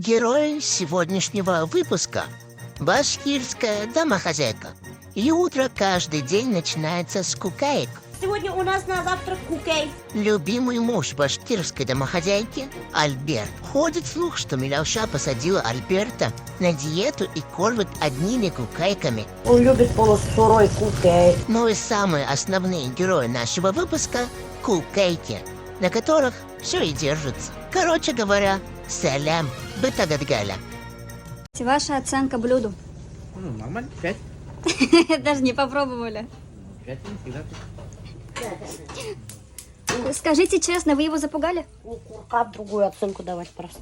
Герой сегодняшнего выпуска – башкирская домохозяйка. И утро каждый день начинается с кукаек. Сегодня у нас на завтрак кукей. Любимый муж башкирской домохозяйки – Альберт. Ходит слух, что Милауша посадила Альберта на диету и кормит одними кукайками. Он любит полусырой кукей. Но и самые основные герои нашего выпуска – кукайки, на которых все и держится. Короче говоря, салям бытагадгаля. Ваша оценка блюду? Нормально, 5. Даже не попробовали. 5 всегда. Скажите честно, вы его запугали? Ну, курка другую оценку давать просто.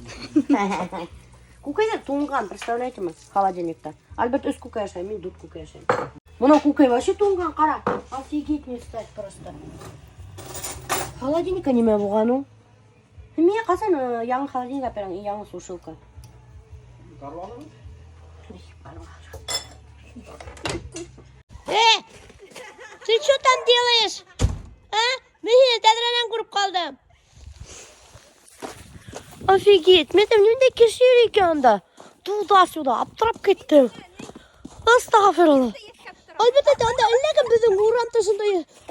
Кукейдер тунган, представляете мы, холодильник-то. Альберт өз кукей ашайын, мен дут кукей ашайын. Мына кукей вообще тунган, қара. Офигеть не стать просто. Холодильникка неме болғаны? Мен қасан яңы холодильник әперің, яңы сушилка. Ты что там делаешь? А? Мен тәдірінен көріп қалдым. Офигеть, мен там немде кешер екен да. Туда-сюда, аптырап кеттім. Астағфиралла. Албетте, анда ілләгім біздің урам тұшында,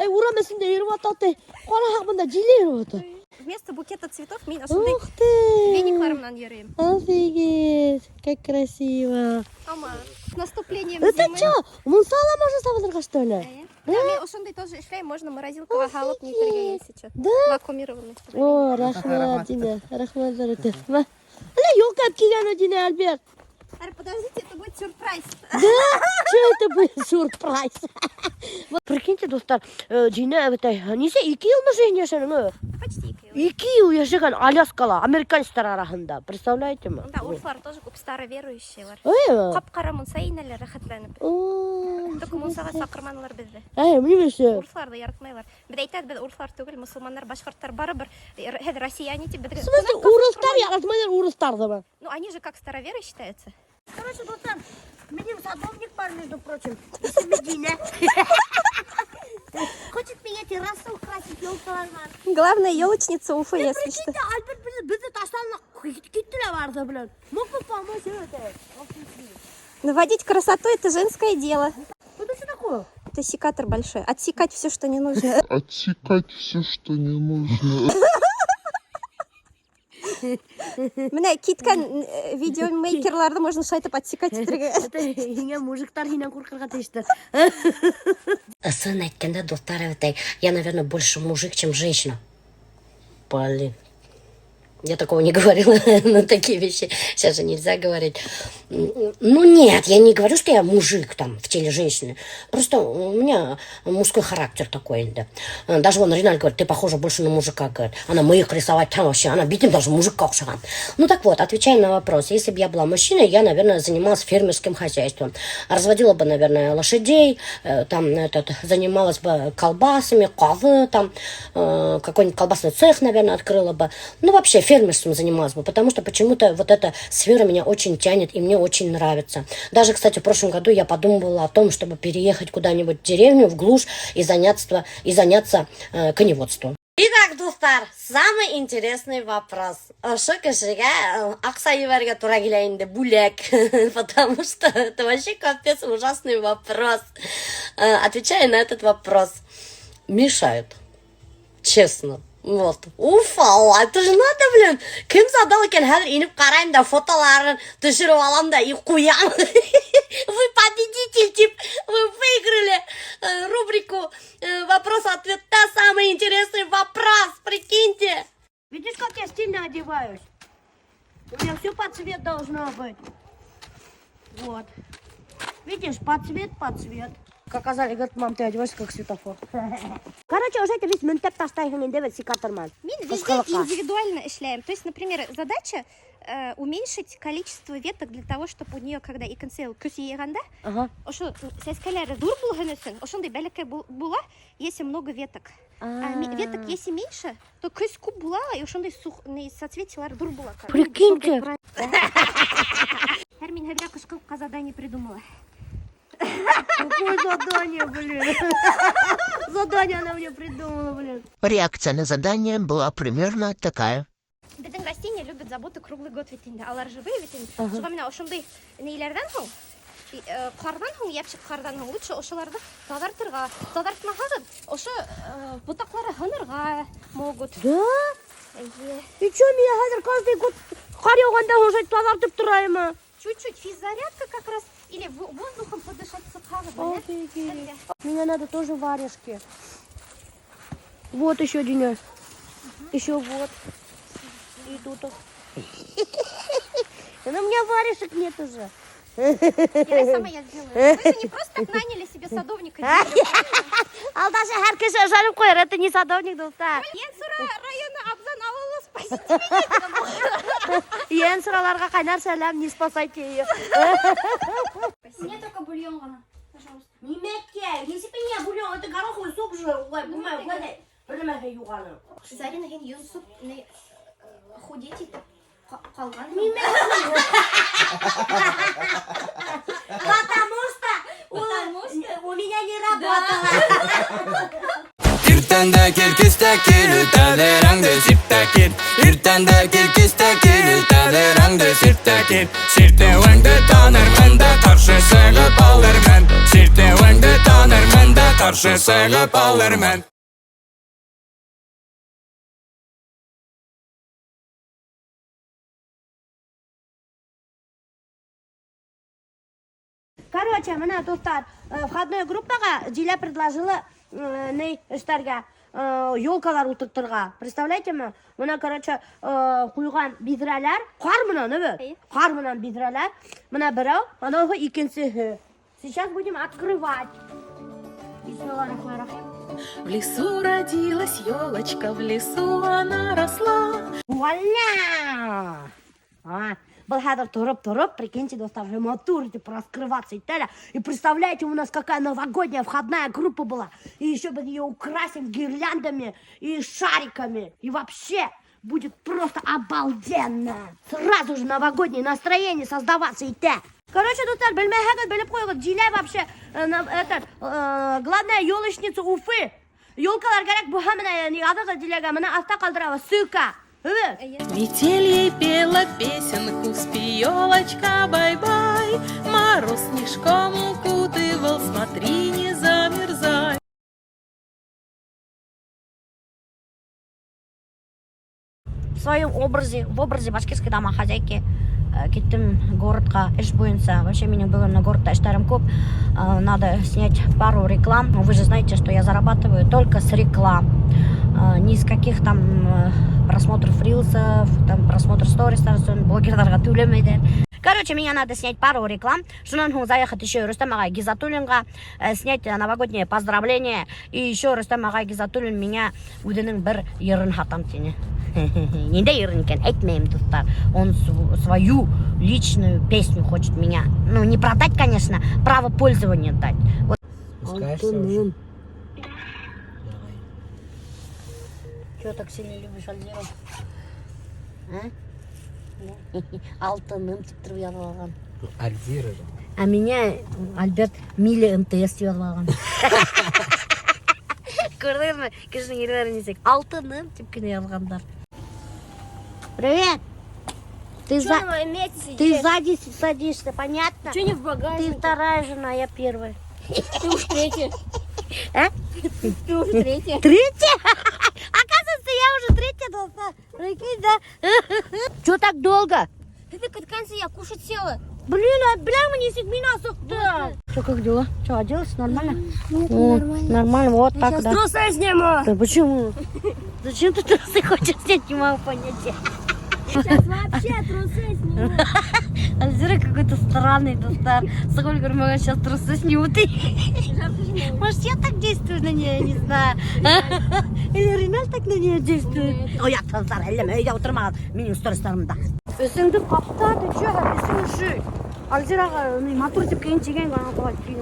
урам әсінде еріп ататы. Қала хақында жиле еріп ататы. Вместо букета цветов мен Ух ты! веникарымнан ерем. Офигеть, как красиво. Ама, с наступлением Это зимы. что, мунсала можно савалырға, что ли? Да, мен ошондой тоже ишлейм, можно морозилкаға халып нетерге если Да? вакуумированный. О, рахмат, Дине, рахмат, Зарате. Ана, елка әпкелген, Дине, Альберт. Подождите, это будет сюрприз. Что это будет сюрприз? Прикиньте, достар, Дине, несе 2 yıl mı yaşadın? Почти 2 yıl. 2 yıl yaşagan Аляскала, американецтер арасында. Представляете ме? Да, урфлар тоже көп староверующие бар. Ой, Қап-қара мұнса инелер рахатланып. Только мұнсаға сақырманылар бізді. немесе? Урфларды яратмайлар. Біз айтады, біз урфлар түгіл, мұсылмандар, башқұрттар барыбір, россияне те бізге. В смысле, урыстар яратмайлар урыстарды ма? Ну, они же как староверы считаются. Короче, достар, менің садовник бар, между прочим. Медина. Хочет меня террасу украсить, елкалармен. Главная елочница Уфы, если что. Прикиньте, Альберт бізді таштан кеттілі барды, блин. Мог бы помочь это. Наводить красоту – это женское дело. Это что такое? Это секатор большой. Отсекать все, что не нужно. Отсекать все, что не нужно. Міне кеткен видеомейкерларды можно шайтып отсекать. Это я мужиктар хинен куркырға тешті. Сын айтканда, достар, я, наверное, больше мужик, чем женщина. Блин. Я такого не говорила, но такие вещи сейчас же нельзя говорить. Ну нет, я не говорю, что я мужик там в теле женщины. Просто у меня мужской характер такой, да. Даже вон Риналь говорит, ты похожа больше на мужика, говорит. Она мыек рисовать там вообще, она битым даже мужика ушаган. Ну так вот, отвечая на вопрос, если бы я была мужчиной, я, наверное, занималась фермерским хозяйством. Разводила бы, наверное, лошадей, там, занималась бы колбасами, ковы, там, какой-нибудь колбасный цех, наверное, открыла бы. Ну вообще, фермерством занималась бы, потому что почему-то вот эта сфера меня очень тянет и мне очень нравится. Даже, кстати, в прошлом году я подумывала о том, чтобы переехать куда-нибудь в деревню, в глушь и заняться коневодством. Итак, достар, самый интересный вопрос. Ошо кешеге Аксаеварга тура келейинде булек, потому что это вообще капец ужасный вопрос. Отвечая на этот вопрос, мешают. Честно. Вот. Уфа, это же надо, блин. Кім задал екен, хәзір иніп қарайым да фотоларын түшіріп алам да и қуям. Вы победитель, тип, вы выиграли рубрику вопрос-ответ. Самый интересный вопрос, прикиньте. Видишь, как я стильно одеваюсь? У меня все под цвет должно быть. Вот. Видишь, под цвет. Как сказали, говорит, мам, ты одеваешься как светофор. Короче, уже это весь ментеп тастайханген девет секаторман. Мен везде индивидуально ишлейм. То есть, например, задача уменьшить количество веток для того, чтобы у нее, когда иконсел күс еганда, ошо сәскәләре дур булган өчен, ошондой бәләкәй була, если много веток. Веток если меньше, то күс күп була, и ошондой соцветиялар дур була. Прикиньте. Һәр мин һәргә кышкы задание придумала. Какое задание, блин. Задание она мне придумала, блин. Реакция на задание была примерно такая. Біздің растения любят заботы круглый год ведь инде. Алар живые ведь инде. Шуңа менә ошондой нейләрдән һуң, кардан һуң, япшык кардан һуң лучше ошоларны тазартырга. Тазартмасагыз, ошо ботаклары һынырга могут. Да? И чё, меня хәзер каждый год кар яуганда ошо тазартып тураймы? Чуть-чуть физзарядка как раз, или воздухом подышать сухого. Офигеть. Мне надо тоже варежки. Вот еще, Диня. Еще вот. И тут. Но у меня варежек нет уже. Я сама я сделаю. Вы же не просто так наняли себе садовника. Алдаша, herkes özellik koyar. Это не садовник, достар. Енсура районы Абзан ауылы, спасите меня. Ен сұраларға қайнар сәлем, не спасайте ее. Мне только бульон ғана. Пожалуйста. Неметке, если бы не бульон, это гороховый суп же. Ой, бумай, угадай. Білмәге юғаны. Зарина ген юн суп не худеть етіп қалған. Потому что у меня не работало. Irtende kirkiste kiri taderangde sirte kir. Irtende kirkiste kiri taderangde sirte kir. Sirte wende tanır mende karşı sığıp alır men. Sirte wende tanır mende karşı sığıp alır men. Короче, мына достар, входной группаға Диля предложила эштәргә елкалар утыртырга. Представляете ме? Мына, короче, куйган бидрәләр, кар менән, evet. Кар менән бидрәләр. Мына берәү, анагы икенчесе. Сейчас будем открывать. Бисмиллахир-рахманир-рахим. В лесу родилась елочка, в лесу она росла. Вуаля! Был хәзер турып, прикиньте, достар, матур, типа, раскрываться и т.д. И представляете, у нас какая новогодняя входная группа была. И еще бы ее украсим гирляндами и шариками. И вообще будет просто обалденно. Сразу же новогоднее настроение создаваться и т.д. Короче, достар, белмәһәгез, белеп қойығыз. Диля вообще, главная елочница Уфы. Елкалар керек бұ хамына, негадығы Диляға, мына аста қалдырава, сыка. Метель ей пела песенку, спи, елочка, бай-бай. Мороз снежком укутывал, смотри, не замерзай. В образе башкирской домохозяйки кеттім городқа іш бойынша. Вообще, менің бүгін на городта іштәрім көп. Надо снять пару реклам. Вы же знаете, что я зарабатываю только с реклам. Ни с каких там просмотров рилсов, там просмотр сторисов, блогерларға төлемейді. Короче, мне надо снять пару реклам. Шунан хун заехать еще Рустам Агай Гизатуллинға, снять новогоднее поздравление. И еще Рустам Агай Гизатуллин меня үдінің бір ерін хатам тені. Ненде ерін екен, айтмеймін, достар. Он свою личную песню хочет меня. Ну, не продать, конечно, право пользования дать. Вот. Антонин. Чего так сильно любишь Альзира? Алтыным деп тұрып язылған. Альзира же. А меня Альберт Милли МТС деп язылған. Көрдіңіз ме? Кішінің ерлерін десек. Алтыным деп кені язылғандар. Привет! Ты сзади садишься, понятно? Че не в багажнике? Ты вторая жена, я первая. Ты уж третья. А? Ты уже третья. Третья? Оказывается, я уже третья должна. Прикинь, да? Чё так долго? Ты так от конца я кушать села. Блин, прямо не меня сухта. Что, как дела? Что, оделась? Нормально? Нормально, вот так, да. Трусы сниму. Да почему? Зачем ты трусы хочешь снять? Не могу понять. Сейчас вообще трусы сниму. Альзира какой-то странный, достар. Сколько говорю, мы сейчас трусы сниму. Ты... Может, я так действую на нее, я не знаю. Или Ремел так на нее действует. Ой, я тазар, я отырмаған менің стористарымда. Өсіңді қаптады, че, өсің үші. Альзираға мотор деп кейін теген ғана туға кейін.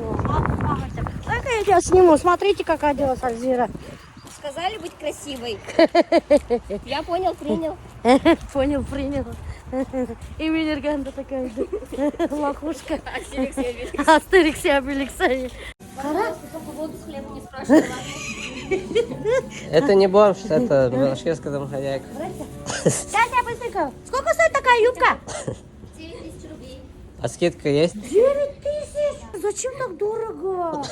Дай-ка я тебя сниму, смотрите, как оделась Альзира. Сказали быть красивой. Я понял, принял. Понял, принял. И Минерганда такая же. Лохушка. Астерикс и Обеликс. Только воду с хлебом не спрашивала. Это не борщ, это башкирская домохозяйка. Катя, быстренько. Сколько стоит такая юбка? А скидка есть? 9000? Зачем так дорого?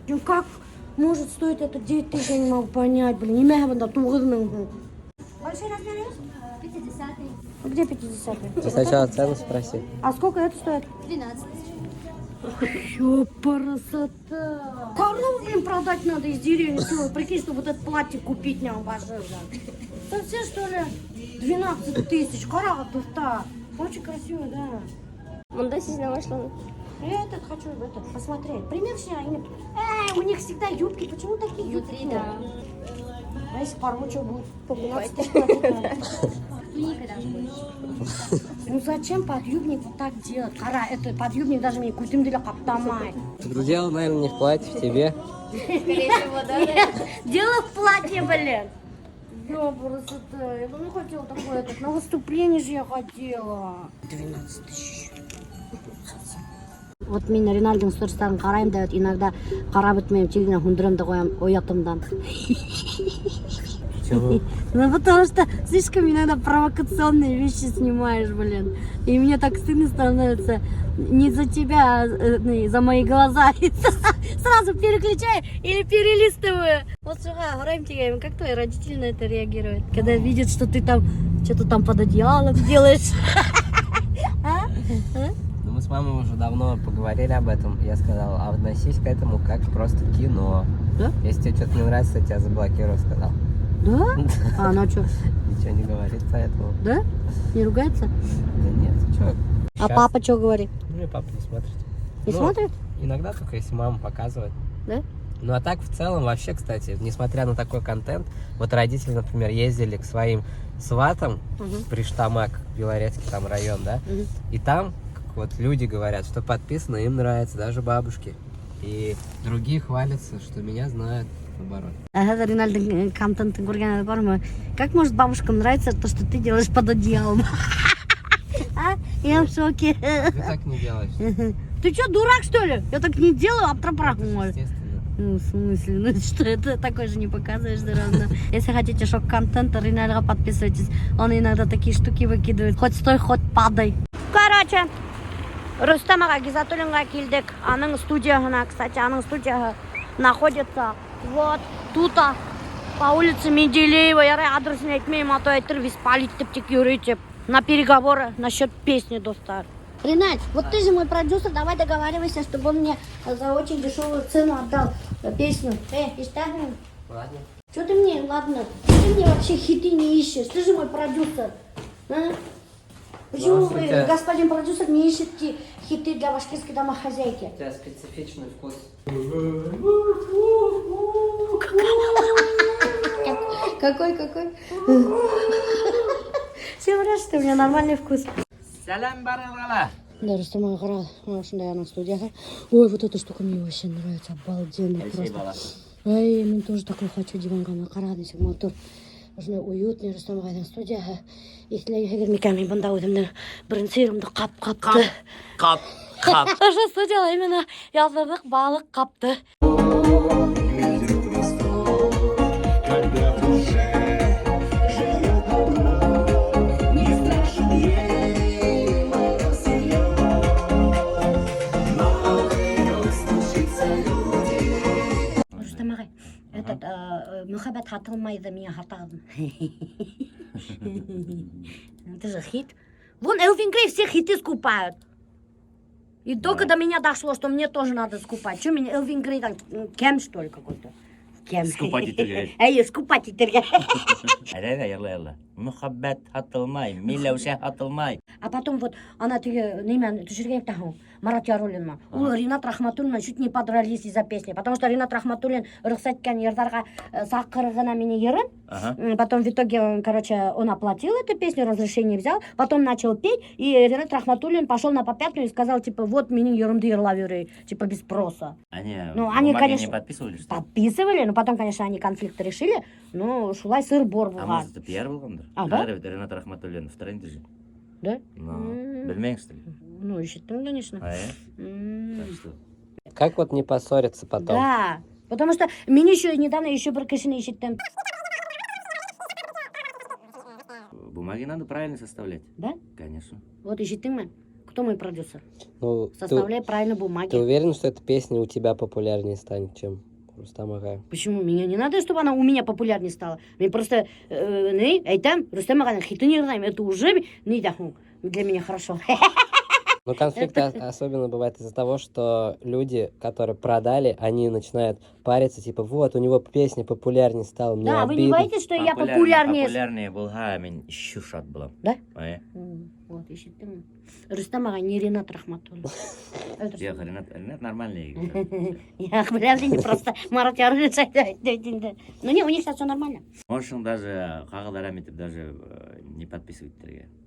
Ну как может стоить это 9000, я не могу понять, блин. Не могу, да, тугодно. Большой размер есть? 50. Где 50? Ты сначала цену спроси. А сколько это стоит? 12. Красота. Корову, блин, продать надо из деревни. Всё, прикинь, чтобы вот это платье купить не обожаю. Совсем, что ли? 12 тысяч. Корова туфта. Очень красиво, да. Мында сезне башлады. Я этот хочу посмотреть. Примерочные они. У них всегда юбки. Почему такие юбки? Внутри, да. А если порву, что будет? По 12 тысяч платить. Туника даже больше. Ну зачем подъюбник вот так делать? Кара, это подъюбник даже мне кутим для каптамай. Дело, наверное, не в платье, в тебе. Скорее всего, да. Дело в платье, блин. Ёбарасота. Я бы не хотела такое. Это на выступление же я хотела. 12 тысяч. Вот мен Ринальдың сторыстарын қараймын да, вот иногда қарап өтмеймін, телегіне хүндіремді қоямын ұятымдан. Чего? Ну потому что слишком иногда провокационные вещи снимаешь, блин. И мне так стыдно становится не за тебя, а за мои глаза. Сразу переключаю или перелистываю. Вот сюда, говорим тебе, как твои родители на это реагируют? Когда видят, что ты там что-то там под одеялом делаешь. Ну, мы с мамой уже давно поговорили об этом. Я сказал, относись к этому как просто кино. Да? Если тебе что-то не нравится, я тебя заблокирую, сказал. Да? А она что? Ничего не говорит, поэтому. Да? Не ругается? Да нет, что? А папа что говорит? Ну и папа не смотрит. Не смотрит? Иногда только если мама показывает. Да? Ну а так в целом вообще, кстати, несмотря на такой контент, вот родители, например, ездили к своим сватам в Приштамак, Белорецкий там район, да, и там как вот люди говорят, что подписано, им нравится, даже бабушки. И другие хвалятся, что меня знают, наоборот. Ага, Ринальдың контентін көрген бар ма? Как может бабушкам нравится то, что ты делаешь под одеялом? А? Я в шоке. Ты так не делаешь. Ты что, дурак, что ли? Я так не делаю, аптропрах мой. Естественно. Ну, в смысле? Ну, что это такое же не показываешь все равно. Если хотите шок-контента, Ринальдға подписывайтесь. Он иногда такие штуки выкидывает. Хоть стой, хоть падай. Короче, Рустам аға Гизатуллинға келдік. Аның студиясына, кстати, аның студиясы находится вот тут, по улице Менделеева. Я адресін айтмеймін, а то айтыр Виспалит тіп-тік юритеп. На переговоры насчет песни, достар. Ринальд, вот ты же мой продюсер, давай договаривайся, чтобы он мне за очень дешевую цену отдал песню. Истагнем. Ладно. Что ты мне, ладно? Ты мне вообще хиты не ищешь, ты же мой продюсер. А? Почему вы, господин продюсер, не ищете хиты для башкирской домохозяйки? У тебя специфичный вкус. Какой? Все врешь, что у меня нормальный вкус. Салям баралала. Да, Рустам Аграл, на студии. Ой, вот эта штука мне вообще нравится, обалденно просто. Ай, я тоже такой хочу, диванга макараны, мотор. Уже уютный Рустам Аграл студия. Если я говорю, миками бандауды, бринцирымды қап-қапты. Кап. Уже студия именно язырдық балық қапты. Этот мухаббат хатылмайды, меня хатадым. Это же хит. Вон Элвин Грей все хиты скупают. И только до меня дошло, что мне тоже надо скупать. Что меня Элвин Грей там кем что ли какой-то? Кем? Скупать-итергер. Эй, скупать-итергер. Ярла. Мухаббат хатылмай, миләүшә хатылмай. А потом вот она немен Түшіргенов таху, Марат Яруллин, Ринат Рахматуллин чуть не подрались из-за песни, потому что Ринат Рахматуллин рұқсат еткен ердарға сақырғына мені ерін. Потом в итоге, короче, он оплатил эту песню, разрешение взял, потом начал петь, и Ринат Рахматуллин пошел на попятную и сказал, типа, вот менің ерімді ерлавюрей, типа, без спроса. Ну, они, конечно, не подписывали, что? Подписывали, но потом, конечно, они конфликты решили, ну, шулай сыр-бор болған. А может, это первый болғандар? А, да? Ринат Рахматуллин, в тренде же. Да? Ну, білмейін, что ли? Ну, ищет-то, конечно. А я? Так что? Как вот не поссориться потом? Да, потому что меня еще недавно еще бір кішіні ищеттім. Бумаги надо правильно составлять. Да? Конечно. Вот ищи мы. Кто мой продюсер? Ну, Составляй правильно ты бумаги. уверен, что эта песня у тебя популярнее станет, чем Рустам Агай? Почему? Мне не надо, чтобы она у меня популярнее стала. Мне просто, айтам, Рустам Агайдың хитін ернайым. Это уже для меня хорошо. Ну, конфликты особенно бывает из-за того, что люди, которые продали, они начинают париться, типа, вот, у него песня популярнее стала, мне Да, вы не обидно. боитесь, что я популярнее? Популярнее болға, мен шат болам. Да? Вот. Вот, ищи ты. Рустам Агай, не Ренат Рахматуллин. Жоқ, Ренат нормальный. Я не просто Марат Ярович. Ну не, у них сейчас все нормально. Можешь даже қағылдар әметіп, даже не подписывать.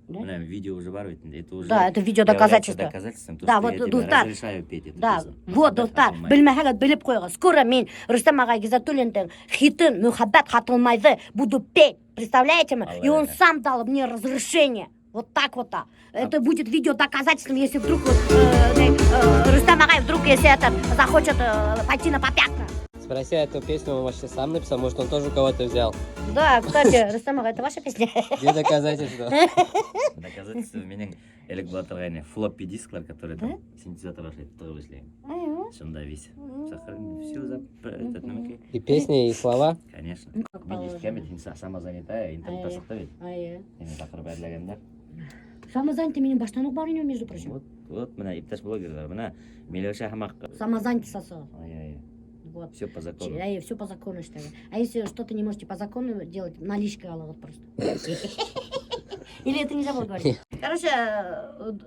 Да? Видео уже бар ведь, это уже... Да, это видео доказательство. Доказательством, Да, что вот, я тебе достар. разрешаю петь эту Да, песню. вот, Мухаббат достар, хатылмайды. білмәһәгәт біліп қойға. Скоро мен Рустам Агай Гизатуллиндың хитін «Мухаббат хатылмайды» буду петь. Представляете мы? И он сам дал мне разрешение. Вот так вот. Это будет видео доказательством, если вдруг Рустам Агай вдруг, если этот захочет пойти на попятную. Спроси, эту песню он вообще сам написал, может, он тоже у кого-то взял? Да, кстати, Рустам Агай, это ваша песня? Где доказательства? Доказательство менің элек была тұрғаны флоппи дисклар, которые там синтезатор ашайды, тығып ешлеген. Сонда весь. Сохранили все за этот намеки. И песни, и слова? Конечно. Видишь, кәмет сама занятая, интернетта шықты бет. Енді тақырып әрләгендер. Самозанятый менің баштан бар ене, между прочим. Вот, мына ипташ блогерлар, мына Милеуша Хамақ. Самозанятый сосо. Вот. Все по закону. Все по закону, что ли. А если что-то не можете по закону делать, наличкой аллах просто. Или это нельзя было говорить? Короче,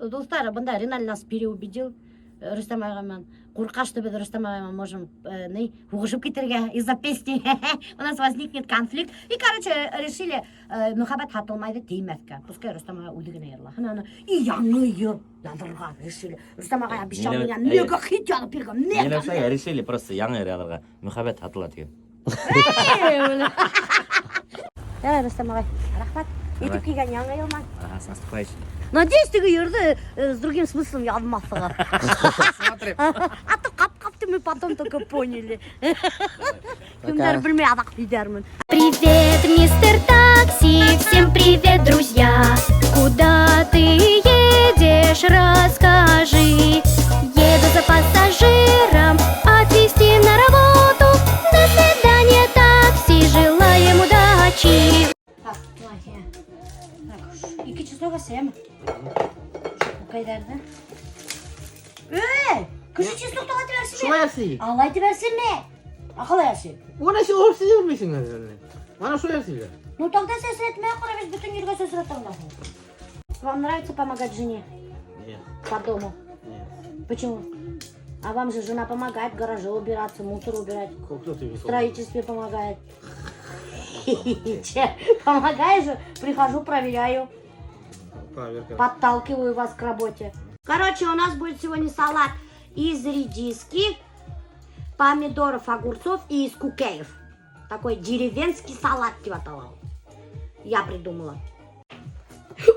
достар, банда Реналь нас переубедил. Рустам Агаймен. Куркашты біз Рустам Агаймен можем уғышып кетерге из-за песни. У нас возникнет конфликт. И, короче, решили «Мухаббат хатылмайды» деймәске. Пускай Рустам Агай өлігін айырла. И яңы йыр ядырға решили. Рустам Агай обещал меня мега хит янып берген. Милеуша решили просто яңы рядарға Мухаббат хатылады деген. Ярай, Рустам Агай, рахмат. Етіп келген яңы йылман. С наступающим. Надеюсь, ты ерді с другим смыслом ядмасыға. А то қап-қапты мы потом только поняли. Кімдер білмей адақ бейдермін. Привет, мистер такси, всем привет, друзья. Куда ты едешь, расскажи. Еду за пассажиром, отвезти на работу. До свидания, такси, желаем удачи. Так, iki часова 7. Қайдарды? Кіші числоқты алай берсін ме? Şoyası. Алай берсін ме? Ақылай әсі. Ona şey olursa görmüşsün galiba. Bana şoyası ya. Ну тогда сесретмей қора біз бүтін елге сесретіңді. Вам нравится помогать жене Нет. по дому? Нет. Почему? А вам же жена помогает в гараже убираться, мусор убирать, Кто ты в строительстве помогает. Помогаю же, прихожу, проверяю, Проверка. подталкиваю вас к работе. Короче, у нас будет сегодня салат из редиски, помидоров, огурцов и из кукеев. Такой деревенский салат типа того. Я придумала.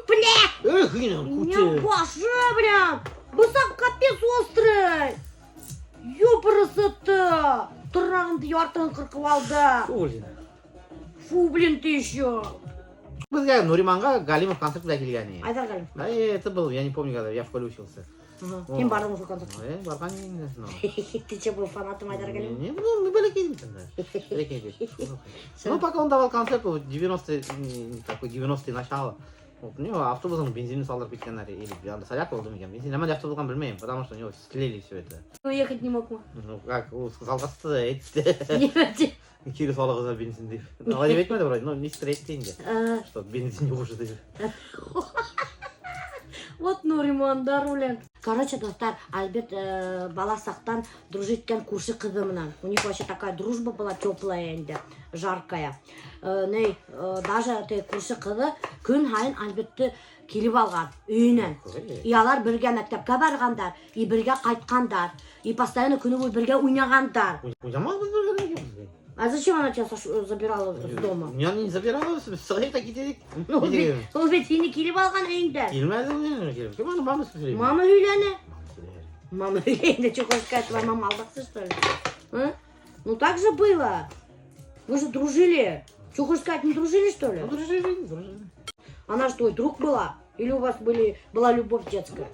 Бля! Эх, Инна, Не куча. боже, блин! Бусак капец острый! Ёпрасота! Тұрағымды яртын қырқып алды. Олин. Фу, блин, ты еще. Бізге Нуриманға Галимов концертке әкелген. Айдар Галим. Да, это был, я не помню, когда я в школе учился. Кем бардың осы концертқа? Барған енді. Ты че, был фанатом Айдар Галим? Не, ну, мы бәлекейдім да. Ну, пока он давал концерт, 90-е начало. Вот, у него автобусом бензин салдырып кеткен или заряд болды ма екен. Бензин аман автобусқан білмеймін, потому что у него склеили все это. Уехать не мог ма? Ну, как, салғасты әйтті. Кері солығы за бензин деп. Алай деп етмеді вроде, но не стрейттейін де. Что бензин не уже деп. Вот Нуримандар, блин. Короче, достар, Альберт бала сақтан дружить еткен көрші қызымынан. У них вообще такая дружба была теплая енді, жаркая. Даже көрші қызы күн сайын Альбертті келіп алған үйінен. И алар бірге мектепке барғандар, и бірге қайтқандар, и постоянно күні бойы бірге ойнағандар. Ойнамaz biz böyle ne? А зачем она тебя забирала с дома? Я не забирала, сығайта кетедік. Ол бет сені келіп алған үйінде. Келмеді не келіп. Кем аны мамы сөйлейді. Мама үйлені. Мама үйлені, что хочешь сказать, твоя мама алдақсы, что ли? А? Ну так же было. Вы же дружили. Что хочешь сказать, не дружили, что ли? Дружили. Она же твой друг была? Или у вас была любовь детская?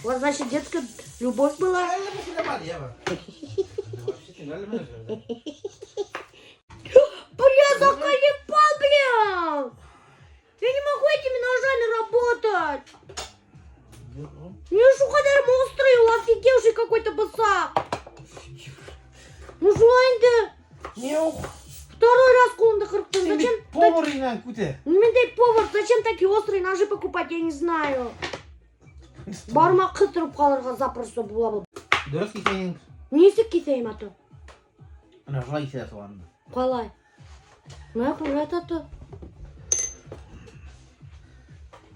У вас, значит, детская любовь была? Бля, заколебал, бля! Я не могу этими ножами работать! Не шухадар монстры, у офигевший какой-то босак! Ну что Второй раз кунда хрустит. Зачем? Повар инан куте. Повар, зачем такие острые ножи покупать, я не знаю. Бармақ қытырып қаларға запросто болады. Дұрыс кетейін. Несі кетейін аты? Ана жылай кетеді соған. Қалай? Мына құрат аты.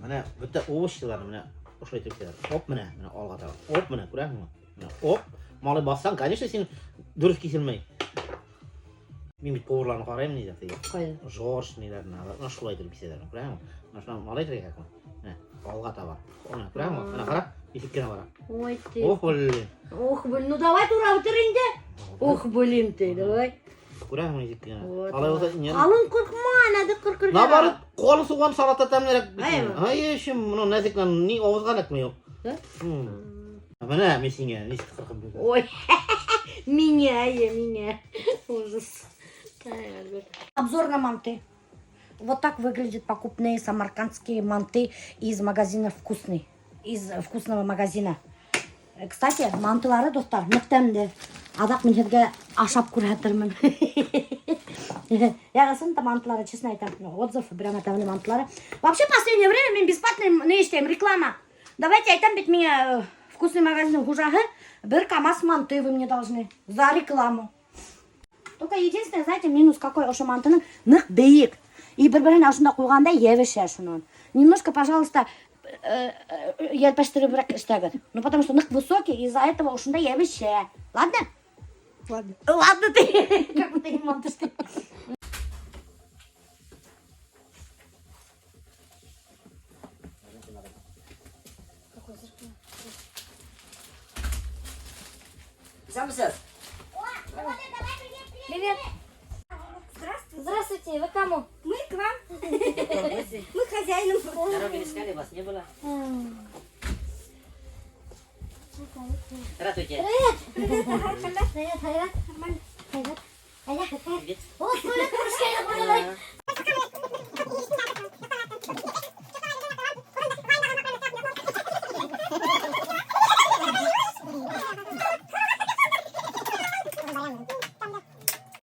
Мына бітті овощилар мына осылай етіп кетеді. Оп мына алға тағы. Оп мына көресің ба? Оп. Малы бассаң, конечно, сен дұрыс кеселмей. Мен бит поварларны қараймын не дейді. Қайда? Жорж нелерін алып, мына шулай тұрып кеседер. Көресің ба? Мына малы етірек әкім. Алға тағы. Мына көресің ба? Мына қара. Есіккені қара. Ой ты. Ох, блин. Ох, блин, ну давай тура өтірінде. Ох, блин ты, давай. Көресің ба есіккені? Алай болса не? Қалың қырқма, нәді қырқыр. Набары қолы суған салататам нерек. Айма. Ай, ешім, мұны нәзікнен не ауызға нәкме yok. Да? Мына месіңе, несік қырқым бүйді. Ой, меня. Ужас. Обзор на манты. Вот так выглядят покупные самаркандские манты из магазина «Вкусный». Из вкусного магазина. Кстати, мантылары, достар, мықтамды. Адақ мен жерге ашап көрәтірмін. Яғасын-то мантылары, честно айтамын. Отзыв, прям атавны мантылары. Вообще, в последнее время мен бесплатный не иштейм, реклама. Давайте айтам, бит меня «Вкусный магазин» хужағы. Бір камаз манты вы мне должны. За рекламу. Только единственное, знаете, минус какой ошу мантының нық бейік. И бір-бірін ашында қойғанда евеше шунан. Немножко, пожалуйста, елпәштірібірек іштәгір. Ну, потому что нық высокий, из-за этого ушында евеше. Ладно? Ладно. Ладно ты. Как бы ты не мантышь ты. Самсас. Привет. Здравствуйте, вы к кому? Мы к вам. Мы к хозяину. Дороги искали, вас не было. Здравствуйте. Привет. Привет. Привет. Нормально. Привет. Привет. Привет. О, смотри,